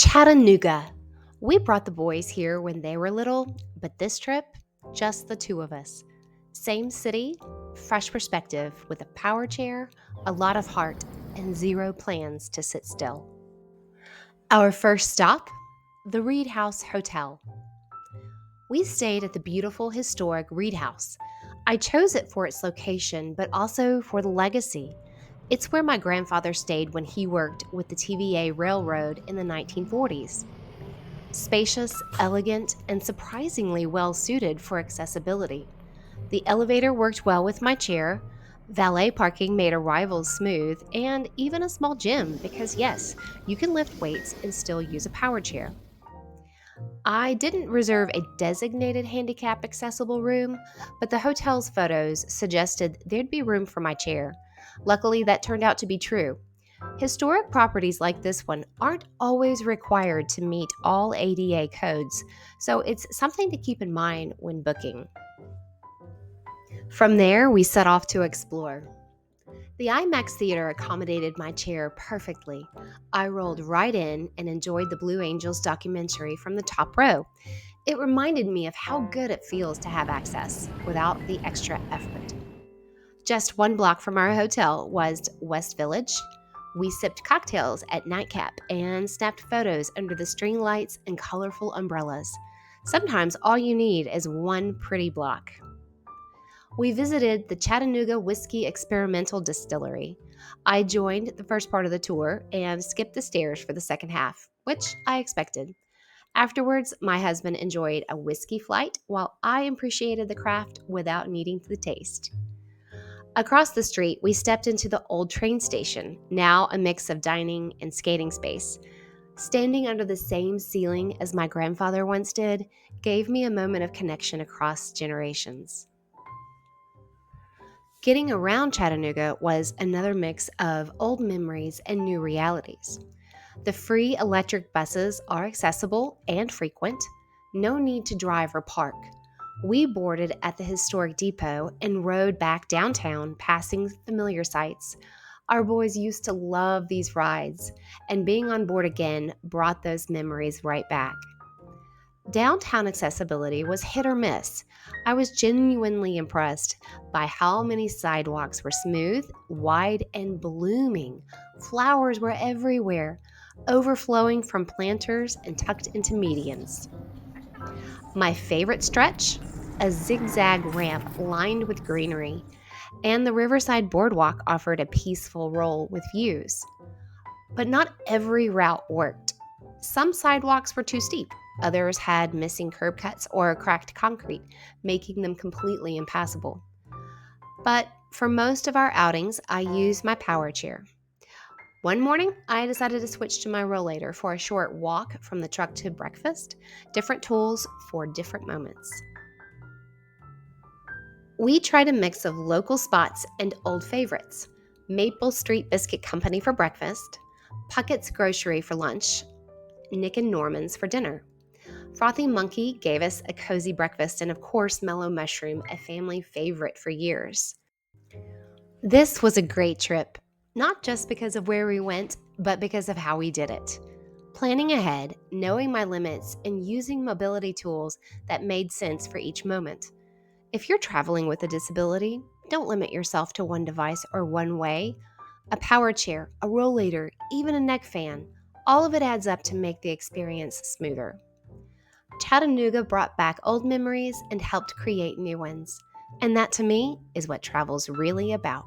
Chattanooga. We brought the boys here when they were little, but this trip, just the two of us. Same city, fresh perspective with a power chair, a lot of heart, and zero plans to sit still. Our first stop, the Reed House Hotel. We stayed at the beautiful historic Reed House. I chose it for its location, but also for the legacy. It's where my grandfather stayed when he worked with the TVA Railroad in the 1940s. Spacious, elegant, and surprisingly well suited for accessibility. The elevator worked well with my chair, valet parking made arrivals smooth, and even a small gym because, yes, you can lift weights and still use a power chair. I didn't reserve a designated handicap accessible room, but the hotel's photos suggested there'd be room for my chair. Luckily, that turned out to be true. Historic properties like this one aren't always required to meet all ADA codes, so it's something to keep in mind when booking. From there, we set off to explore. The IMAX theater accommodated my chair perfectly. I rolled right in and enjoyed the Blue Angels documentary from the top row. It reminded me of how good it feels to have access without the extra effort. Just one block from our hotel was West Village. We sipped cocktails at Nightcap and snapped photos under the string lights and colorful umbrellas. Sometimes all you need is one pretty block. We visited the Chattanooga Whiskey Experimental Distillery. I joined the first part of the tour and skipped the stairs for the second half, which I expected. Afterwards, my husband enjoyed a whiskey flight while I appreciated the craft without needing the taste. Across the street, we stepped into the old train station, now a mix of dining and skating space. Standing under the same ceiling as my grandfather once did gave me a moment of connection across generations. Getting around Chattanooga was another mix of old memories and new realities. The free electric buses are accessible and frequent. No need to drive or park. We boarded at the historic depot and rode back downtown, passing familiar sights. Our boys used to love these rides, and being on board again brought those memories right back. Downtown accessibility was hit or miss. I was genuinely impressed by how many sidewalks were smooth, wide, and blooming. Flowers were everywhere, overflowing from planters and tucked into medians. My favorite stretch? A zigzag ramp lined with greenery, and the Riverside Boardwalk offered a peaceful roll with views. But not every route worked. Some sidewalks were too steep, others had missing curb cuts or cracked concrete, making them completely impassable. But for most of our outings, I used my power chair. One morning, I decided to switch to my rollator for a short walk from the truck to breakfast, different tools for different moments. We tried a mix of local spots and old favorites. Maple Street Biscuit Company for breakfast, Puckett's Grocery for lunch, Nick and Norman's for dinner. Frothy Monkey gave us a cozy breakfast, and of course, Mellow Mushroom, a family favorite for years. This was a great trip, not just because of where we went, but because of how we did it. Planning ahead, knowing my limits, and using mobility tools that made sense for each moment. If you're traveling with a disability, don't limit yourself to one device or one way. A power chair, a rollator, even a neck fan, all of it adds up to make the experience smoother. Chattanooga brought back old memories and helped create new ones. And that to me is what travel's really about.